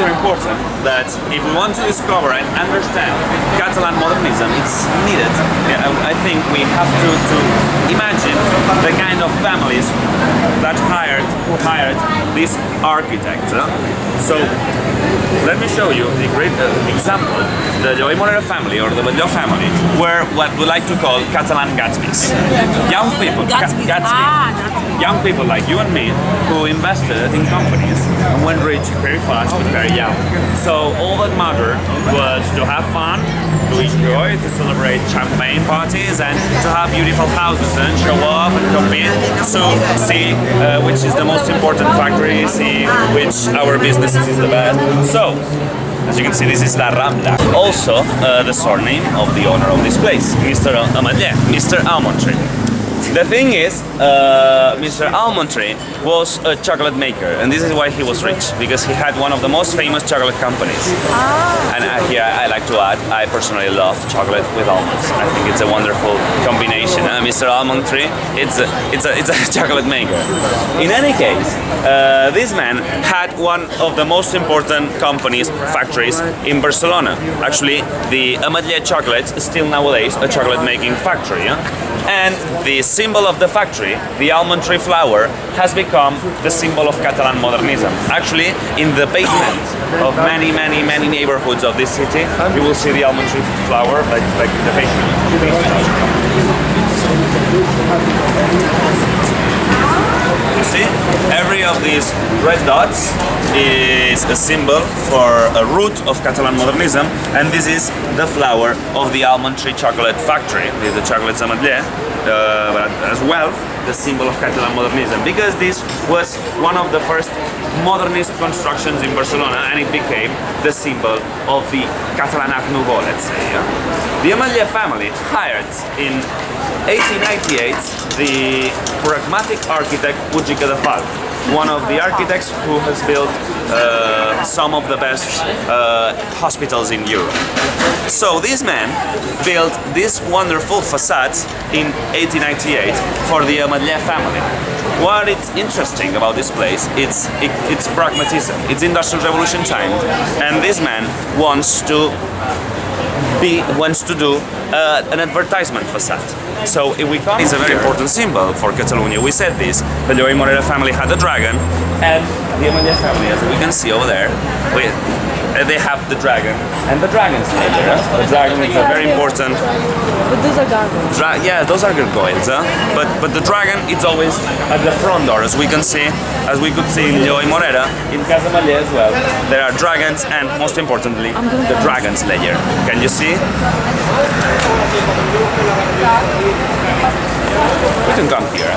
so important that if we want to discover and understand Catalan modernism, it's needed. I think we have to imagine the kind of families that who hired this architect. So let me show you the great example. The Joey Morera family, or the Batlló family, were what we like to call Catalan Gatsbys. Young people, young people like you and me, who invested in companies and went rich very fast but very young. So all that mattered was to have fun, to enjoy, to celebrate champagne parties, and to have beautiful houses and show off and compete. So see which is the most important factory, see which our business is the best. So, as you can see, this is La Rambla. Also, the surname of the owner of this place, Mr. Amadé, Mr. Almond Tree. The thing is, Mr. Almond Tree was a chocolate maker, and this is why he was rich, because he had one of the most famous chocolate companies. And here I like to add, I personally love chocolate with almonds. I think it's a wonderful combination. Mr. Almond Tree, it's a chocolate maker. In any case, this man had one of the most important companies, factories in Barcelona. Actually, the Amadé chocolate is still nowadays a chocolate making factory. And the symbol of the factory, the almond tree flower, has become the symbol of Catalan modernism. Actually, in the pavement of many neighborhoods of this city, you will see the almond tree flower like the pavement. You see, every of these red dots is a symbol for a root of Catalan modernism, and this is the flower of the almond tree chocolate factory, the chocolates Amadé, but as well the symbol of Catalan modernism, because this was one of the first modernist constructions in Barcelona, and it became the symbol of the Catalan Art Nouveau, let's say. The Amadé family hired in 1898 the pragmatic architect Puig de Fal, one of the architects who has built some of the best hospitals in Europe. So this man built this wonderful facade in 1898 for the Amadé family. What is interesting about this place, it's pragmatism, it's Industrial Revolution time, and this man wants to do an advertisement facade. So if we come, it's a very important symbol for Catalonia. We said this, the Joey Morera family had a dragon, and the Amadé family, as we can see over there, they have the dragon and the dragon's later. The dragon is a very important. But those are gargoyles. Yeah, those are gargoyles. But the dragon is always at the front door, as we can see, as we could see in Joey Morera, in Casa Batlló as well. There are dragons, and most importantly, the dragon's lair. Can you see? We can come here.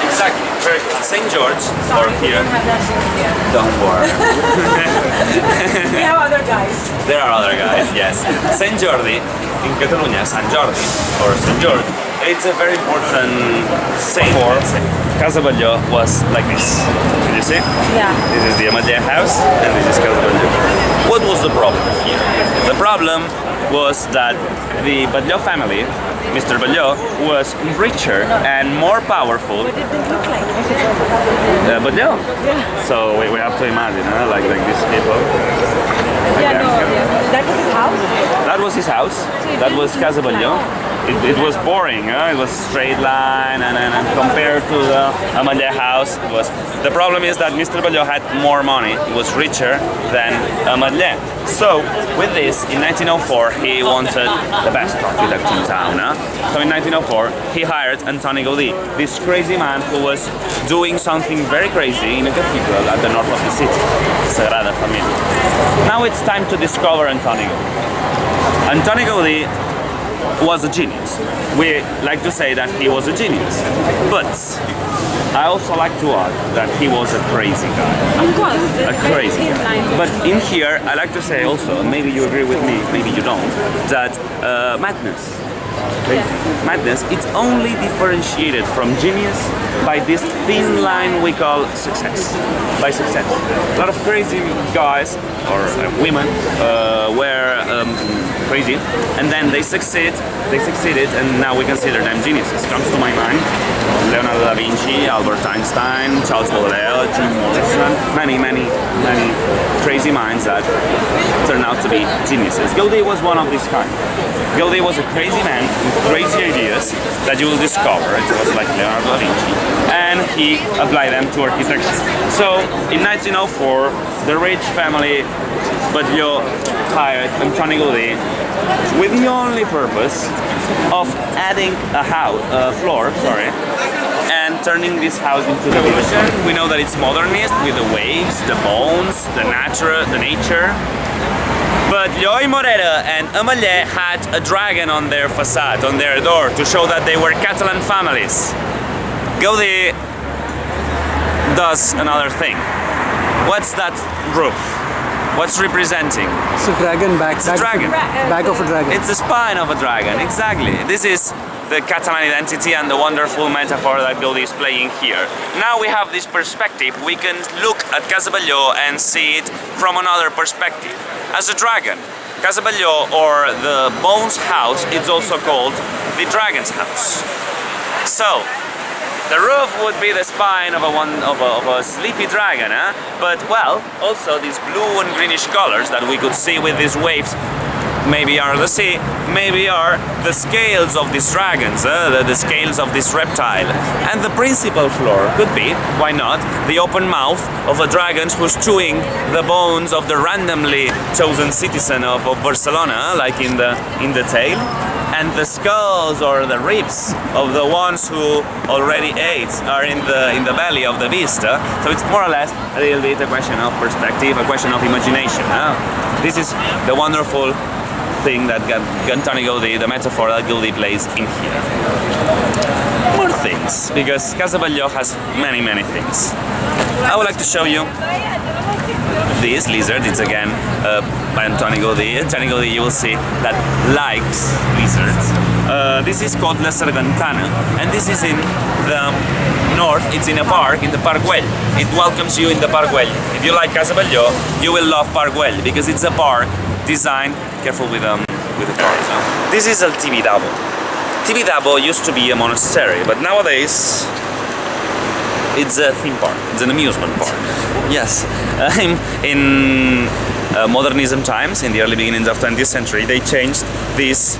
Exactly, very good. St. George, or here. Don't worry. We have other guys. There are other guys, yes. St. Jordi, in Catalonia, San Jordi, or St. George, it's a very important saint. Before, Casa Batlló was like this. Did you see? Yeah. This is the Amadé house, and this is Casa Batlló. What was the problem here? The problem was that the Batlló family, Mr. Batlló, was richer and more powerful. What did they look like? Batlló? Yeah. So we have to imagine, like these people. Yeah, no, yeah. That was his house? That was his house. That was Casa Batlló. It was boring, it was straight line, and compared to the Amadé house, it was. The problem is that Mr. Batlló had more money, he was richer than Amadé. So with this, in 1904, he wanted the best architect in town. So in 1904, he hired Antoni Gaudi, this crazy man who was doing something very crazy in a cathedral at the north of the city, Sagrada Familia. Now it's time to discover Antoni Gaudi. Antoni Gaudi was a genius. We like to say that he was a genius, but I also like to add that he was a crazy guy. Of course. A crazy guy. But in here, I like to say also, maybe you agree with me, maybe you don't, that madness madness, it's only differentiated from genius by this thin line we call success. By success. A lot of crazy guys or women were crazy, and then they succeeded, and now we consider them geniuses. Comes to my mind Leonardo da Vinci, Albert Einstein, Charles Baudelaire, Jim Morrison, many crazy minds that turn out to be geniuses. Gaudi was one of this kind. Gaudi was a crazy man with crazy ideas that you will discover. It was like Leonardo da Vinci, and he applied them to architecture. So in 1904, the rich family Batlló hired Antoni Gaudi with the only purpose of adding a floor, and turning this house into the illusion. We know that it's modernist with the waves, the bones, the nature. But Batlló i Morera and Ametller had a dragon on their facade, on their door, to show that they were Catalan families. Gaudi does another thing. What's that roof? What's representing? It's a dragon back. It's a dragon. Back of a dragon. It's the spine of a dragon, exactly. This is the Catalan identity and the wonderful metaphor that Gaudi is playing here. Now we have this perspective. We can look at Casa Batlló and see it from another perspective. As a dragon, Casa Batlló, or the Bones House, it's also called the Dragon's House. So, the roof would be the spine of a sleepy dragon, eh? But well, also these blue and greenish colors that we could see with these waves maybe are the sea, maybe are the scales of these dragons, the scales of this reptile. And the principal floor could be, why not, the open mouth of a dragon who's chewing the bones of the randomly chosen citizen of Barcelona, like in the tale. And the skulls or the ribs of the ones who already ate are in the belly of the beast. So it's more or less a little bit a question of perspective, a question of imagination. This is the wonderful thing that Antoni Gaudi, the metaphor that Gaudi plays in here. More things, because Casa Batlló has many things. I would like to show you this lizard. It's again by Antoni Gaudi. Antoni Gaudi, you will see that likes lizards. This is called La Sargantana, and this is in the north. It's in a park, in the Parc Güell. It welcomes you in the Parc Güell. If you like Casa Batlló, you will love Parc Güell, because it's a park designed, careful with the cars. This is El Tibidabo. Tibidabo used to be a monastery, but nowadays it's a theme park. It's an amusement park. Yes, in modernism times, in the early beginnings of 20th century, they changed this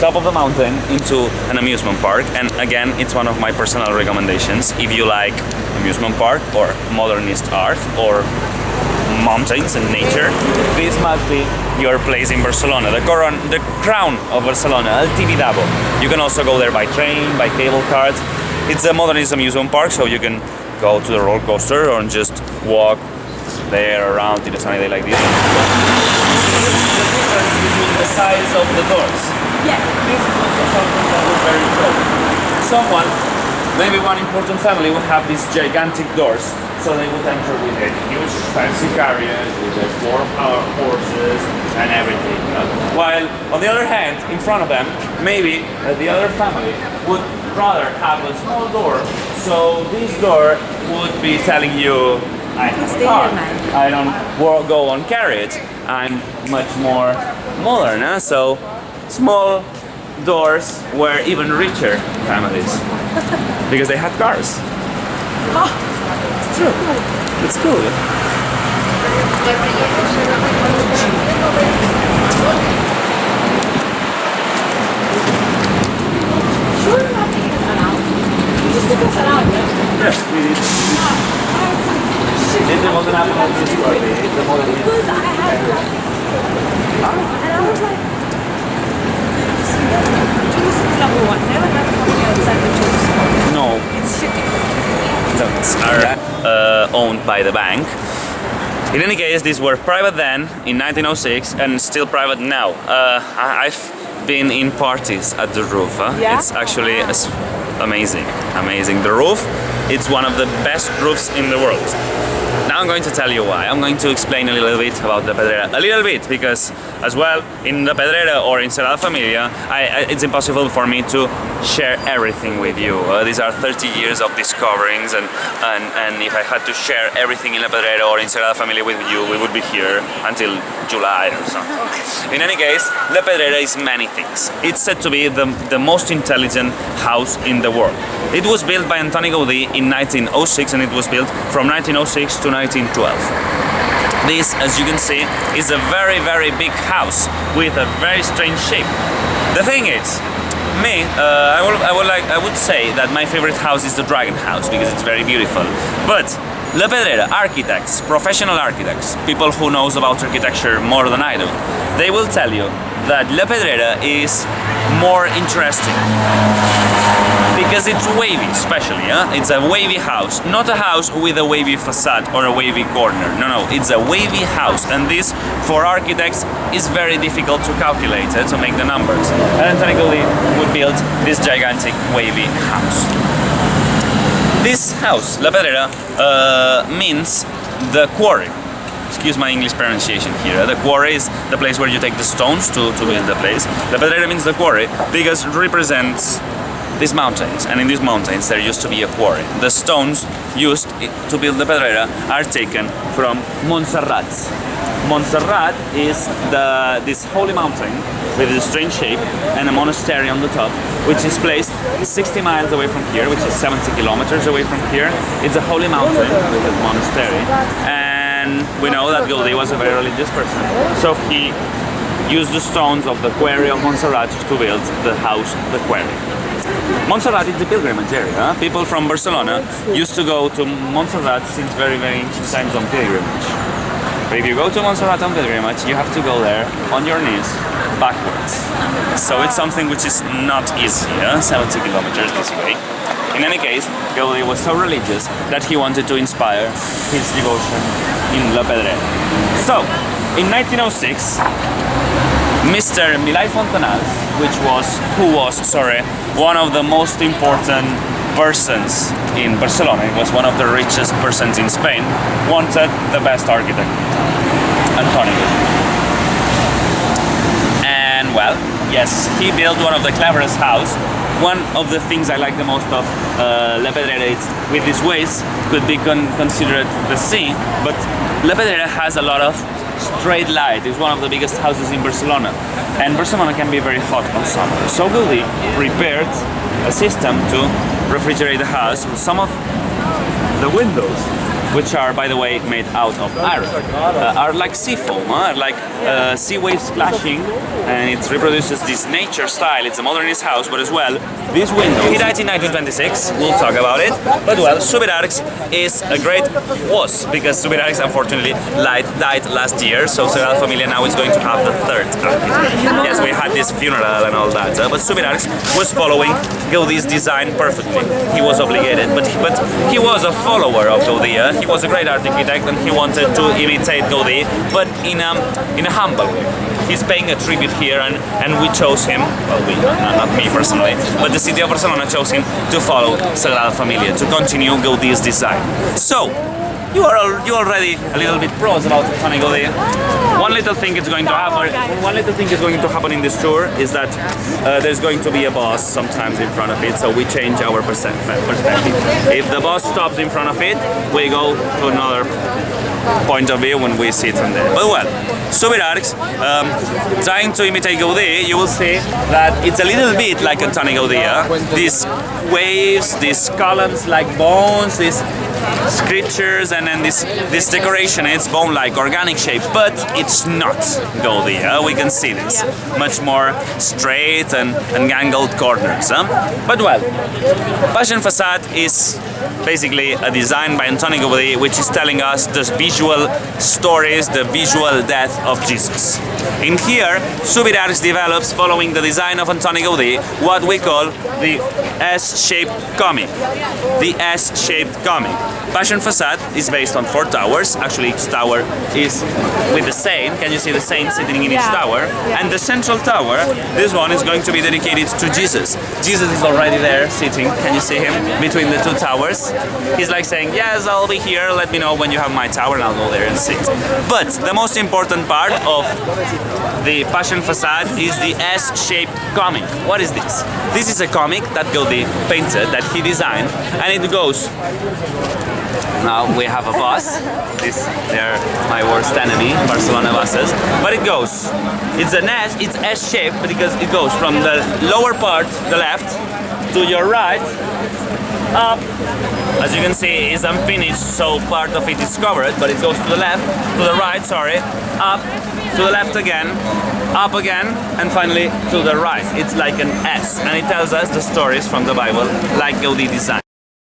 top of the mountain into an amusement park, and again, it's one of my personal recommendations. If you like amusement park or modernist art or mountains and nature, this must be your place in Barcelona, the crown of Barcelona, El Tibidabo. You can also go there by train, by cable cars. It's a modernist amusement park, so you can go to the roller coaster or just walk there around in a sunny day like this. The size of the doors. Yes. This is also something that was very cool. Someone, maybe one important family, would have these gigantic doors, so they would enter with a huge fancy carriage, with the 4 horses and everything. While on the other hand, in front of them, maybe the other family would rather have a small door, so this door would be telling you, I have a car. I don't go on carriage. I'm much more modern, so small doors were even richer families because they had cars. Oh, It's true. It's cool. sure you're not taking that out? You just took that out, yeah? Yes, we did. It wasn't happening at this party. It's the modern. Because I had coffee. And I was like, choose number one. Never had coffee outside the choose. No, It's shitty. it's owned by the bank. In any case, these were private then, in 1906, and still private now. I've been in parties at the roof. Yeah? It's actually amazing. The roof, it's one of the best roofs in the world. now I'm going to tell you why. I'm going to explain a little bit about the Pedrera. A little bit, because as well, in the Pedrera or in Sagrada Familia, it's impossible for me to share everything with you. These are 30 years of discoverings, and if I had to share everything in La Pedrera or in Sagrada Familia with you, we would be here until July or something. In any case, La Pedrera is many things. It's said to be the most intelligent house in the world. It was built by Antoni Gaudi in 1906, and it was built from 1906 to 1912. This, as you can see, is a very, very big house with a very strange shape. The thing is, I would say that my favorite house is the Dragon House because it's very beautiful. But La Pedrera architects, professional architects, people who knows about architecture more than I do, they will tell you that La Pedrera is more interesting because it's wavy, especially. It's a wavy house, not a house with a wavy facade or a wavy corner. No, it's a wavy house, and this, for architects, is very difficult to calculate, to make the numbers. And Antoni Gaudi would build this gigantic wavy house. This house, La Pedrera, means the quarry. Excuse my English pronunciation here. The quarry is the place where you take the stones to build the place. La Pedrera means the quarry because it represents these mountains, and in these mountains there used to be a quarry. The stones used to build the Pedrera are taken from Montserrat. Montserrat is this holy mountain with a strange shape and a monastery on the top, which is placed 60 miles away from here, which is 70 kilometers away from here. It's a holy mountain with a monastery, and we know that Gaudi was a very religious person, so he used the stones of the quarry of Montserrat to build the house, the quarry. Montserrat is a pilgrimage area. People from Barcelona used to go to Montserrat since very, very ancient times on pilgrimage. But if you go to Montserrat on pilgrimage, you have to go there on your knees, backwards. So it's something which is not easy, 70 kilometers this way. In any case, Gaudi was so religious that he wanted to inspire his devotion in La Pedrera. So, in 1906, Mr. Milai Fontanals, who was one of the most important persons in Barcelona, he was one of the richest persons in Spain, wanted the best architect, Antoni Gaudi. And well, yes, he built one of the cleverest house. One of the things I like the most of La Pedrera is with these ways could be considered the sea, but La Pedrera has a lot of straight light. It's one of the biggest houses in Barcelona, and Barcelona can be very hot on summer. So Gaudi prepared a system to refrigerate the house. Some of the windows, which are, by the way, made out of iron, are like sea foam, like sea waves splashing, and it reproduces this nature style. It's a modernist house, but as well, these windows. He died in 1926, we'll talk about it, but well, Subirachs was, because Subirachs unfortunately died last year, so Sagrada Familia now is going to have the third architect. Yes, we had this funeral and all that, but Subirachs was following Gaudi's design perfectly. He was obligated, but he was a follower of Gaudi. He was a great architect and he wanted to imitate Gaudi, but in a humble way. He's paying a tribute here, and we chose him, well, not me personally, but the city of Barcelona chose him to follow Sagrada Familia, to continue Gaudi's design. So, you already a little bit pros about Antoni Gaudi. One little thing is going to happen in this tour is that there's going to be a boss sometimes in front of it, so we change our perspective. If the boss stops in front of it, we go to another point of view when we see it from there. But well, Subirachs, trying to imitate Gaudi, you will see that it's a little bit like Antoni Gaudi. These waves, these columns like bones, these scriptures, and then this decoration, it's bone-like, organic shape, but it's not Gaudi. We can see this. Much more straight and angled corners. But well, Passion Facade is basically a design by Antoni Gaudi, which is telling us the visual stories, the visual death of Jesus. In here, Subirachs develops, following the design of Antoni Gaudi, what we call the S-shaped comic. The S-shaped comic. Passion facade is based on 4 towers. Actually, each tower is with the saint. Can you see the saint sitting in each Yeah. tower? Yeah. And the central tower, this one is going to be dedicated to Jesus. Jesus is already there sitting. Can you see him between the 2 towers? He's like saying, yes, I'll be here. Let me know when you have my tower and I'll go there and sit. But the most important part of the Passion facade is the S-shaped comic. What is this? This is a comic that Gaudi painted, that he designed, and it goes. Now we have a bus. They're my worst enemy, Barcelona buses. But it goes. It's an S. It's S-shaped because it goes from the lower part, the left, to your right, up. As you can see, it's unfinished, so part of it is covered. But it goes to the left, to the right. Sorry, up, to the left again, up again, and finally to the right. It's like an S, and it tells us the stories from the Bible, like Gaudi design.